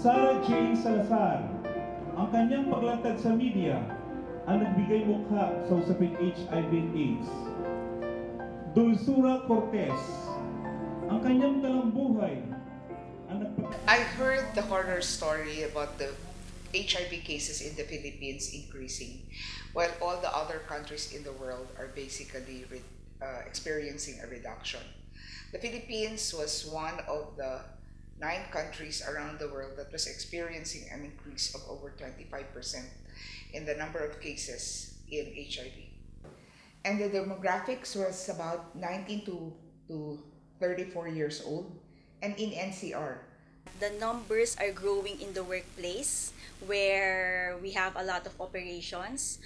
Sarah Jane Salazar, ang kanyang paglantad sa media ang nagbigay mukha sa usaping HIV and AIDS. Dulzura Cortez, ang kanyang talambuhay ang I heard the horror story about the HIV cases in the Philippines increasing, while all the other countries in the world are basically experiencing a reduction. The Philippines was one of the 9 countries around the world that was experiencing an increase of over 25% in the number of cases in HIV. And the demographics was about 19 to 34 years old, and in NCR. The numbers are growing in the workplace where we have a lot of operations.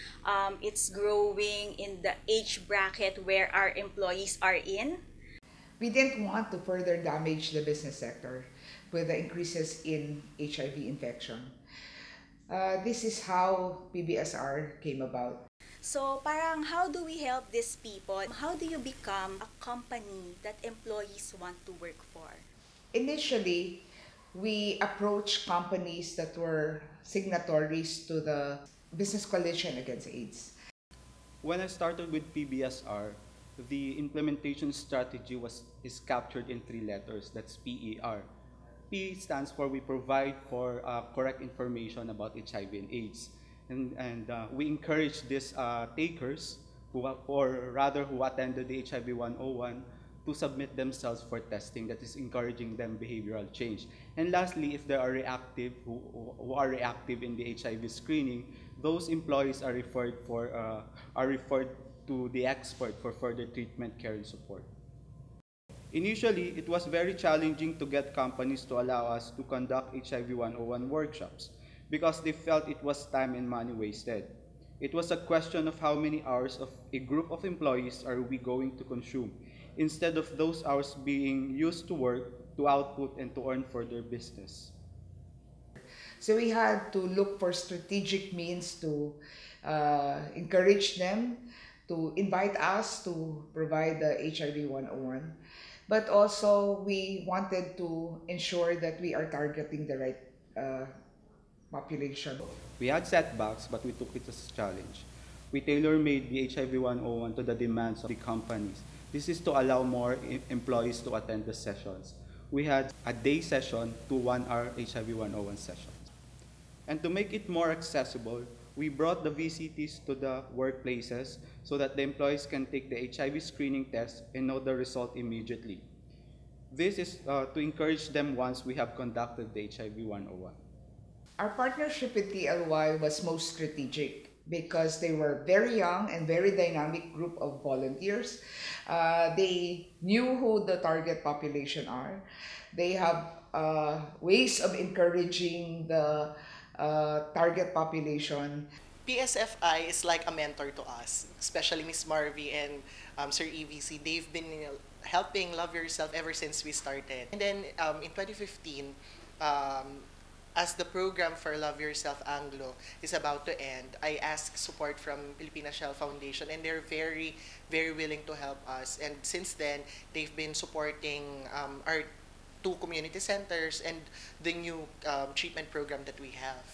It's growing in the age bracket where our employees are in. We didn't want to further damage the business sector with the increases in HIV infection. This is how PBSR came about. So parang how do we help these people? How do you become a company that employees want to work for? Initially, we approached companies that were signatories to the Business Coalition Against AIDS. When I started with PBSR, the implementation strategy is captured in 3 letters. That's PER. P stands for we provide for correct information about HIV and AIDS. And we encourage these takers, who attended the HIV 101, to submit themselves for testing. That is encouraging them behavioral change. And lastly, if they are reactive, who are reactive in the HIV screening, those employees are referred to the expert for further treatment, care, and support. Initially, it was very challenging to get companies to allow us to conduct HIV 101 workshops because they felt it was time and money wasted. It was a question of how many hours of a group of employees are we going to consume, instead of those hours being used to work, to output, and to earn for their business. So we had to look for strategic means to encourage them to invite us to provide the HIV 101. But also we wanted to ensure that we are targeting the right population. We had setbacks, but we took it as a challenge. We tailor-made the HIV 101 to the demands of the companies. This is to allow more employees to attend the sessions. We had a day session to 1-hour HIV 101 sessions. And to make it more accessible, we brought the VCTs to the workplaces so that the employees can take the HIV screening test and know the result immediately. This is to encourage them once we have conducted the HIV 101. Our partnership with TLY was most strategic because they were very young and very dynamic group of volunteers. They knew who the target population are. They have ways of encouraging the target population. PSFI is like a mentor to us, especially Ms. Marvy and Sir EVC. They've been helping Love Yourself ever since we started. And then in 2015, as the program for Love Yourself Anglo is about to end, I asked support from Filipina Shell Foundation, and they're very, very willing to help us. And since then, they've been supporting our 2 community centers and the new treatment program that we have.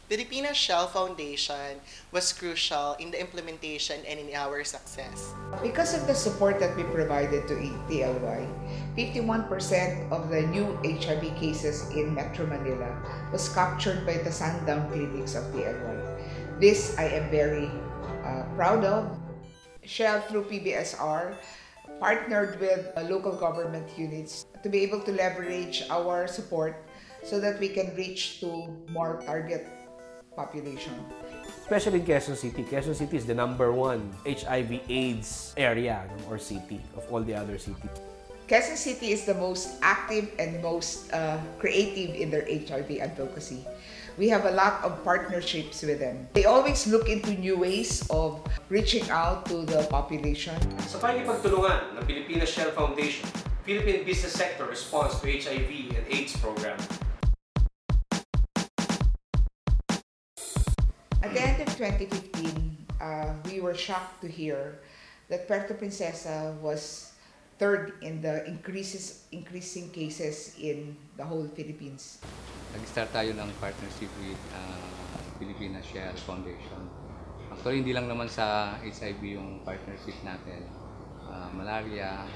The Filipina Shell Foundation was crucial in the implementation and in our success. Because of the support that we provided to TLY, 51% of the new HIV cases in Metro Manila was captured by the sundown clinics of TLY. This I am very proud of. Shell, through PBSR, partnered with local government units to be able to leverage our support so that we can reach to more target population. Especially in Quezon City. Quezon City is the #1 HIV AIDS area or city of all the other cities. Quezon City is the most active and most creative in their HIV advocacy. We have a lot of partnerships with them. They always look into new ways of reaching out to the population. Sa pakikipagtulungan ng Filipina Shell Foundation, Philippine Business Sector response to HIV and AIDS program. At the end of 2015, we were shocked to hear that Puerto Princesa was 3rd in the increasing cases in the whole Philippines. nag-start tayo ng partnership with Philippine Shell Foundation. Actually, hindi lang naman sa HIV yung partnership natin. Malaria,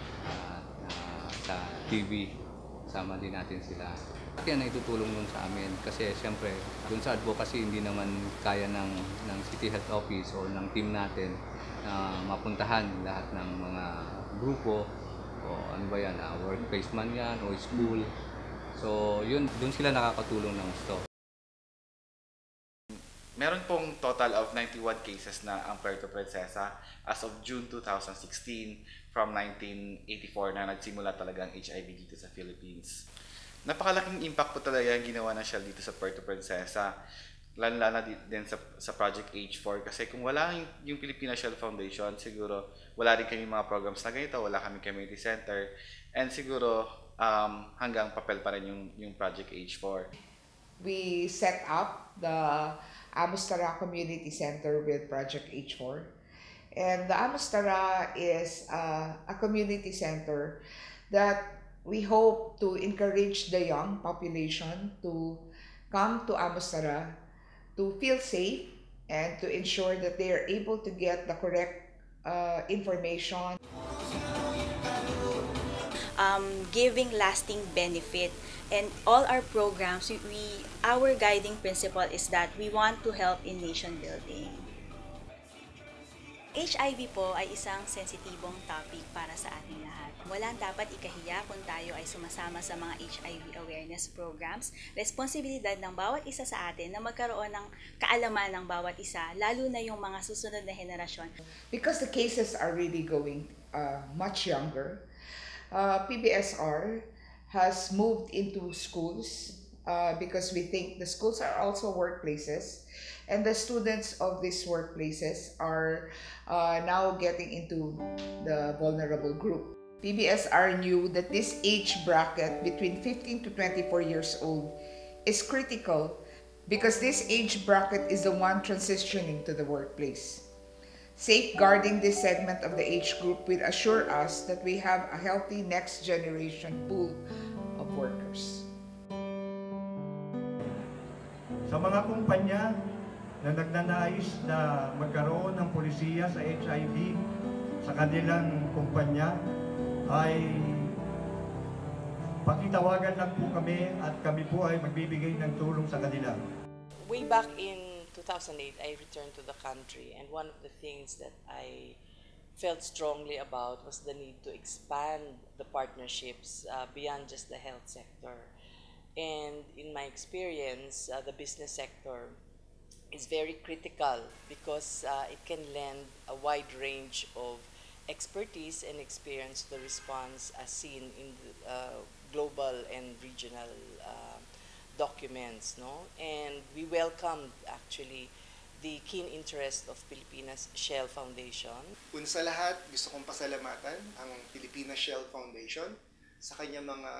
sa TB, sama din natin sila. Kaya naitutulong nun sa amin kasi siyempre dun sa advocacy hindi naman kaya ng City Health Office o ng team natin na mapuntahan lahat ng mga grupo o ano ba yan, workplace man yan o school. So yun, dun sila nakakatulong ng gusto. Meron pong total of 91 cases na ang Puerto Princesa as of June 2016 from 1984 na nagsimula talaga ang HIV dito sa Philippines. Napakalaking impact po talaga yung ginawa ng Shell dito sa Puerto Princesa, lalo-lalo din sa Project H4 kasi kung wala yung Philippine Shell Foundation, siguro wala rin kami mga programs na ganito, wala kami community center, and siguro hanggang papel pa rin yung Project H4. We set up the Amustara Community Center with Project H4. And the Amustara is a community center that we hope to encourage the young population to come to Amustara to feel safe and to ensure that they are able to get the correct information. Giving lasting benefit, and all our programs, our guiding principle is that we want to help in nation building. HIV po ay isang sensitibong topic para sa ating lahat. Walang dapat ikahiya kung tayo ay sumasama sa mga HIV awareness programs. Responsibilidad ng bawat isa sa atin na magkaroon ng kaalaman ng bawat isa, lalo na yung mga susunod na henerasyon. Because the cases are really going much younger, PBSR has moved into schools because we think the schools are also workplaces, and the students of these workplaces are now getting into the vulnerable group. PBSR knew that this age bracket between 15 to 24 years old is critical because this age bracket is the one transitioning to the workplace. Safeguarding this segment of the age group will assure us that we have a healthy next generation pool of workers. Sa mga kumpanya na nagnanais na magkaroon ng pulisiya sa HIV sa kanilang kumpanya, ay pakitawagan lang po kami at kami po ay magbibigay ng tulong sa kanila. Way back in 2008, I returned to the country, and one of the things that I felt strongly about was the need to expand the partnerships beyond just the health sector. And in my experience, the business sector is very critical because it can lend a wide range of expertise and experience to the response as seen in the, global and regional documents, no? And we welcomed actually the keen interest of Pilipinas Shell Foundation. Una sa lahat, gusto kong pasalamatan ang Pilipinas Shell Foundation sa kanyang mga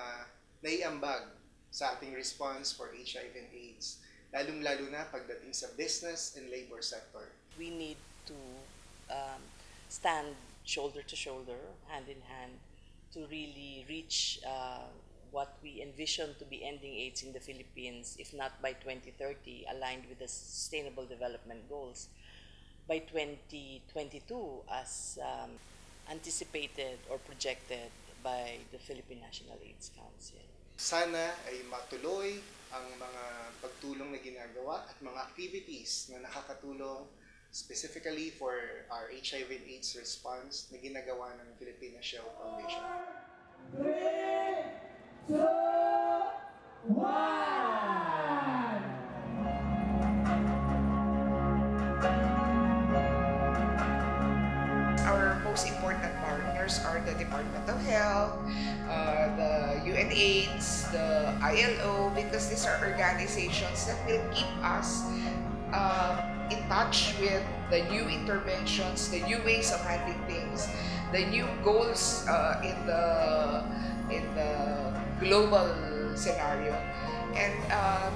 naiambag sa ating response for HIV and AIDS, lalong-lalo na pagdating sa business and labor sector. We need to stand shoulder to shoulder, hand in hand, to really reach what we envision to be ending AIDS in the Philippines, if not by 2030, aligned with the Sustainable Development Goals, by 2022 as anticipated or projected by the Philippine National AIDS Council. Sana ay matuloy ang mga pagtulong na ginagawa at mga activities na nakakatulong specifically for our HIV and AIDS response na ginagawa ng Philippine Shell Foundation. 3, 2, 1! Our most important partners are the Department of Health, the UN AIDS, the ILO, because these are organizations that will keep us in touch with the new interventions, the new ways of handling things, the new goals in the global scenario. And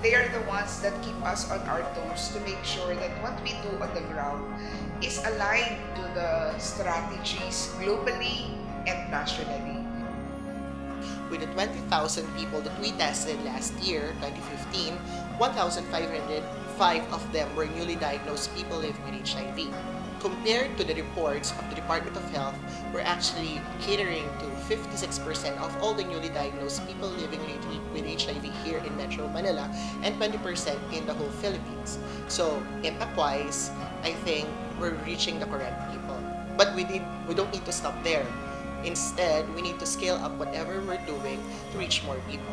they are the ones that keep us on our toes to make sure that what we do on the ground is aligned to the strategies globally and nationally. with the 20,000 people that we tested last year, 2015, 1,505 of them were newly diagnosed people living with HIV. Compared to the reports of the Department of Health, we're actually catering to 56% of all the newly diagnosed people living with HIV here in Metro Manila and 20% in the whole Philippines. So, impact-wise, I think we're reaching the correct people. But we don't need to stop there. Instead, we need to scale up whatever we're doing to reach more people.